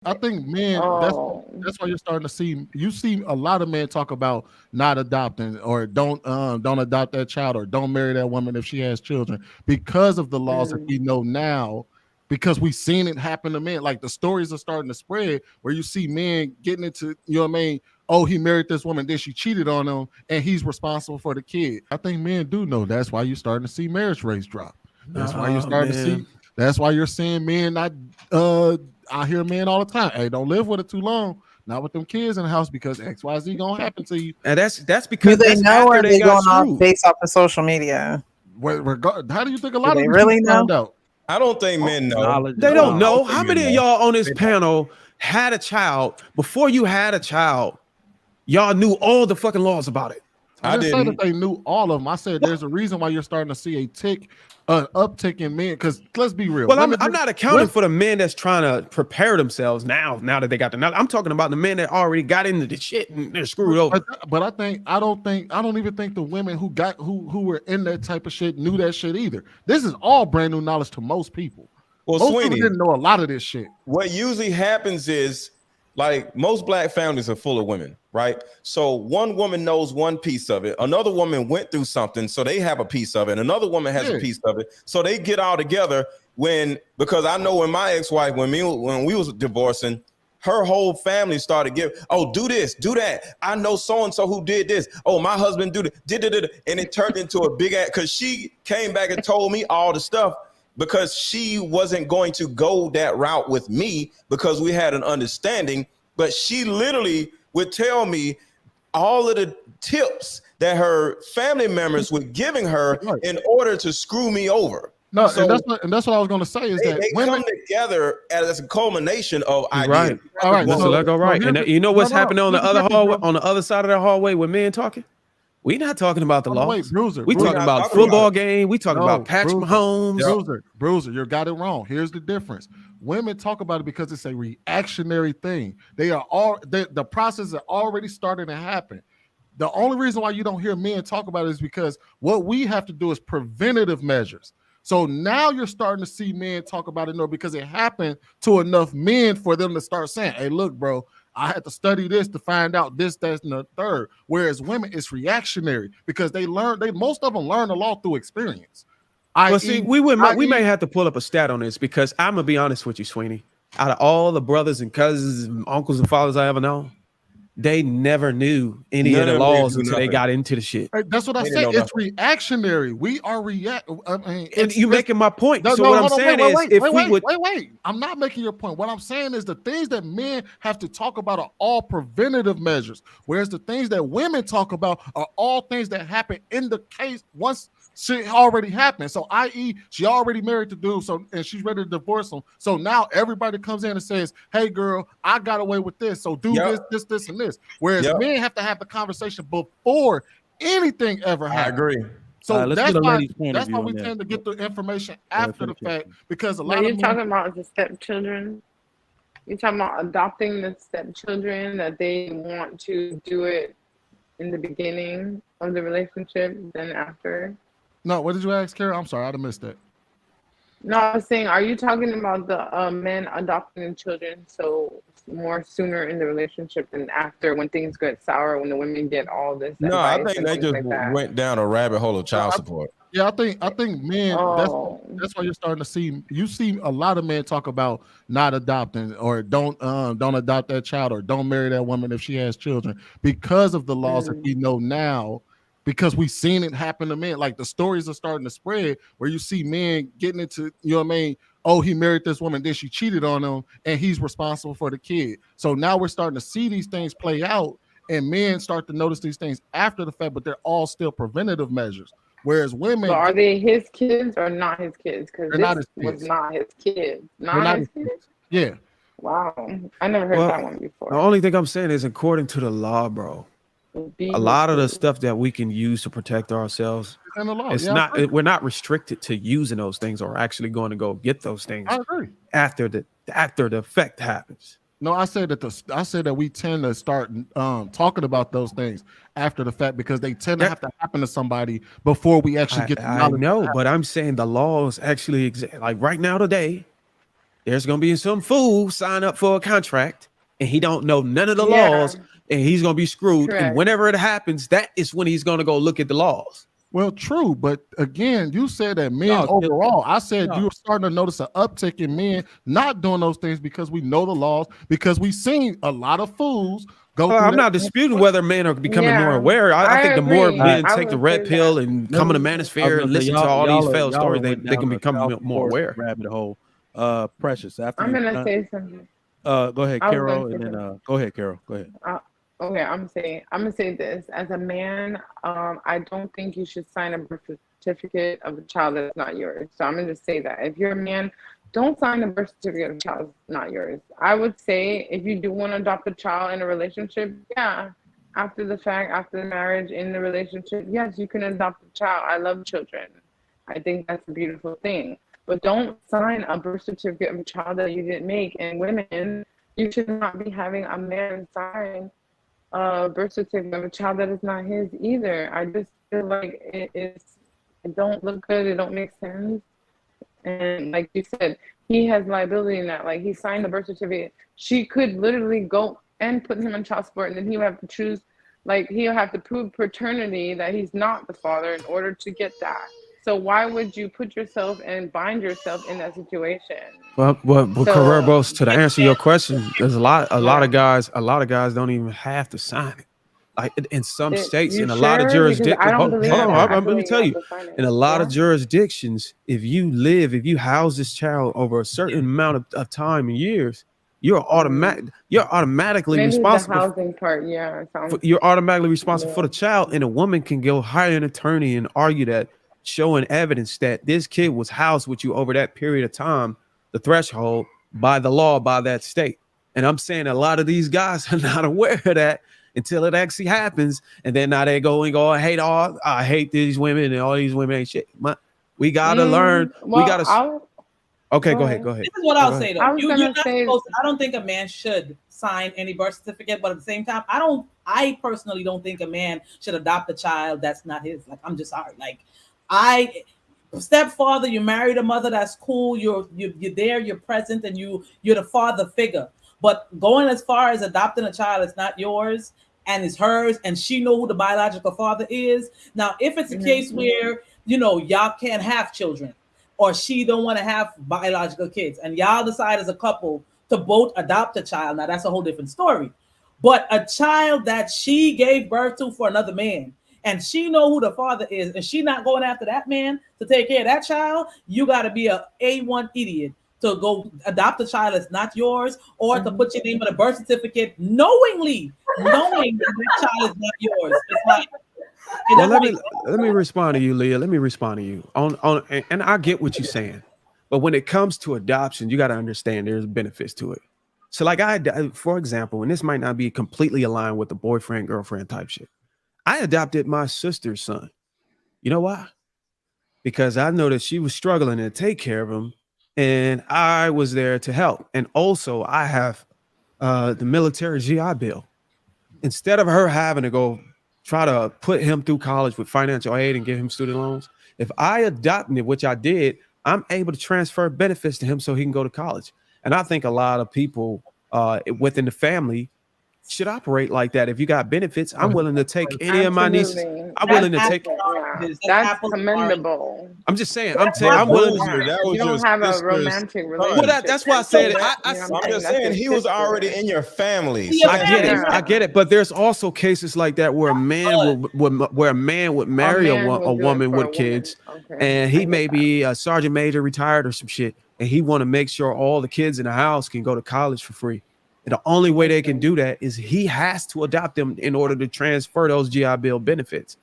I think men. That's why you're starting to see. You see a lot of men talk about not adopting or don't adopt that child or don't marry that woman if she has children because of the laws that we know now. Because we've seen it happen to men. Like the stories are starting to spread where you see men getting into, you know what I mean? Oh, he married this woman, then she cheated on him, and he's responsible for the kid. I think men do know that's why you're starting to see marriage rates drop. That's why you're starting to see. That's why you're seeing men not. I hear men all the time. Hey, don't live with it too long. Not with them kids in the house because X, Y, Z gonna happen to you. And that's because do they that's know, or after are they they got going off screwed. based off of social media? How do you think a Do lot of they these really people know? find out? I don't think men know. They don't know. think How many men of know. y'all on this panel had a child before you had a child? Y'all knew all the fucking laws about it. I didn't say that they knew all of them. I said there's a reason why you're starting to see an uptick in men. Because let's be real. Well, I'm not accounting for the men that's trying to prepare themselves now that they got the knowledge. I'm talking about the men that already got into the shit and they're screwed over. But I don't even think the women who were in that type of shit knew that shit either. This is all brand new knowledge to most people. Well, most Sweeney, people didn't know a lot of this shit. What usually happens is, like, most black families are full of women, right? So one woman knows one piece of it. Another woman went through something, so they have a piece of it. Another woman has a piece of it. So they get all together because I know when my ex-wife, when we was divorcing, her whole family started giving, oh, do this, do that. I know so-and-so who did this. Oh, my husband did it. And it turned into a big ass, because she came back and told me all the stuff, because she wasn't going to go that route with me because we had an understanding. But she literally would tell me all of the tips that her family members were giving her in order to screw me over. No, so, and that's what I was going to say is that they come together as a culmination of ideas. Right. All right. So let's go right. And you know what's happening on the other hallway, on the other side of the hallway with men talking? We're not talking about the laws. Wait, Bruiser. We talking about football game. We talking about Patrick Mahomes. Bruiser, you got it wrong. Here's the difference. Women talk about it because it's a reactionary thing. The process is already starting to happen. The only reason why you don't hear men talk about it is because what we have to do is preventative measures. So now you're starting to see men talk about it more because it happened to enough men for them to start saying, hey, look, bro, I had to study this to find out this, that, and the third. Whereas women, it's reactionary because most of them learn the law through experience. Well, see, we may have to pull up a stat on this because I'm gonna be honest with you, Sweeney. Out of all the brothers and cousins and uncles and fathers I ever known, they never knew any of the laws until they got into the shit. That's what I said. It's reactionary. We are and you making my point. So what I'm saying is, wait. I'm not making your point. What I'm saying is the things that men have to talk about are all preventative measures, whereas the things that women talk about are all things that happen in the case once shit already happened. So, i.e., she already married the dude, and she's ready to divorce him. So now everybody comes in and says, "Hey, girl, I got away with this. So do this, and this." Whereas men have to have the conversation before anything ever happens. I agree. So that's why we tend to get the information after the fact, because a lot of you're talking about the stepchildren. You're talking about adopting the stepchildren, that they want to do it in the beginning of the relationship, then after. No, what did you ask, Kara? I'm sorry, I missed that. No, I was saying, are you talking about the men adopting children so more sooner in the relationship than after, when things get sour, when the women get all this? No, I think they just went down a rabbit hole of child support. Yeah, I think men. That's why you're starting to see. You see a lot of men talk about not adopting or don't adopt that child or don't marry that woman if she has children because of the laws that we know now. Because we've seen it happen to men. Like the stories are starting to spread where you see men getting into, you know what I mean? Oh, he married this woman, then she cheated on him, and he's responsible for the kid. So now we're starting to see these things play out, and men start to notice these things after the fact, but they're all still preventative measures. Whereas women, so are they his kids or not his kids? Because this was not his kids. Not his kids? Yeah. Wow. I never heard that one before. The only thing I'm saying is, according to the law, bro, a lot of the stuff that we can use to protect ourselves, we're not restricted to using those things or actually going to go get those things after the effect happens. No, I said that we tend to start talking about those things after the fact because they tend to have to happen to somebody before we actually get the knowledge. I know, but I'm saying the laws actually exist. Like right now today, there's gonna be some fool sign up for a contract and he don't know none of the laws, and he's gonna be screwed. Correct. And whenever it happens, that is when he's gonna go look at the laws. Well, true, but again, you said that men overall. I said you're starting to notice an uptick in men not doing those things because we know the laws, because we've seen a lot of fools go. I'm not disputing whether men are becoming more aware. I think the more men take the red pill and come in the manosphere and listen to all these failed stories, they can become more aware. Rabbit hole. Precious. After I'm gonna say something. Go ahead, Carol, and then go ahead, Carol. Go ahead. Okay, I'm gonna say this. As a man, I don't think you should sign a birth certificate of a child that's not yours. So I'm gonna just say that. If you're a man, don't sign a birth certificate of a child that's not yours. I would say if you do want to adopt a child in a relationship, after the fact, after the marriage, in the relationship, yes, you can adopt a child. I love children. I think that's a beautiful thing. But don't sign a birth certificate of a child that you didn't make. And women, you should not be having a man sign a birth certificate of a child that is not his either. I just feel like it don't look good. It don't make sense. And like you said, he has liability in that. Like, he signed the birth certificate. She could literally go and put him on child support, and then he would have to choose. Like, he'll have to prove paternity that he's not the father in order to get that. So why would you put yourself and bind yourself in that situation? Well, Carreros, to answer your question, there's a lot of guys don't even have to sign it. Like in some states, in a lot of jurisdictions. Let me tell you, in a lot of jurisdictions, if you house this child over a certain amount of time and years, you're automatically responsible. The housing part, you're automatically responsible for the child, and a woman can go hire an attorney and argue that, showing evidence that this kid was housed with you over that period of time, the threshold, by the law, by that state. And I'm saying a lot of these guys are not aware of that until it actually happens. And then now they go and go, I hate these women, and all these women ain't shit. We gotta learn. Well, we gotta. Okay, go ahead. This is what I'll say though. You're not supposed to, I don't think a man should sign any birth certificate, but at the same time, I personally don't think a man should adopt a child that's not his. Like, I'm just sorry. Like, stepfather, you married a mother, that's cool. You're there, you're present, and you're the father figure. But going as far as adopting a child that's not yours and is hers, and she know who the biological father is. Now, if it's a case where y'all can't have children, or she don't want to have biological kids, and y'all decide as a couple to both adopt a child, now that's a whole different story. But a child that she gave birth to for another man, and she know who the father is, and she not going after that man to take care of that child, you got to be a A1 idiot to go adopt a child that's not yours, or to put your name on a birth certificate knowing that child is not yours. It's like, well, let me respond to you, Leah. Let me respond to you and I get what you're saying, but when it comes to adoption, you got to understand there's benefits to it. So, like for example, and this might not be completely aligned with the boyfriend girlfriend type shit, I adopted my sister's son. You know why? Because I know that she was struggling to take care of him, and I was there to help. And also, I have the military GI Bill. Instead of her having to go try to put him through college with financial aid and give him student loans, if I adopted it, which I did, I'm able to transfer benefits to him so he can go to college. And I think a lot of people within the family should operate like that. If you got benefits, I'm willing to take any of my nieces. I'm willing to take. That's commendable. I'm just saying. I'm willing. You don't have a romantic relationship. Well, that's why I said it. I'm just saying he was already in your family. So I get it. But there's also cases like that where a man would marry a woman with kids, and he may be a sergeant major, retired or some shit, and he want to make sure all the kids in the house can go to college for free. And the only way they can do that is he has to adopt them in order to transfer those GI Bill benefits.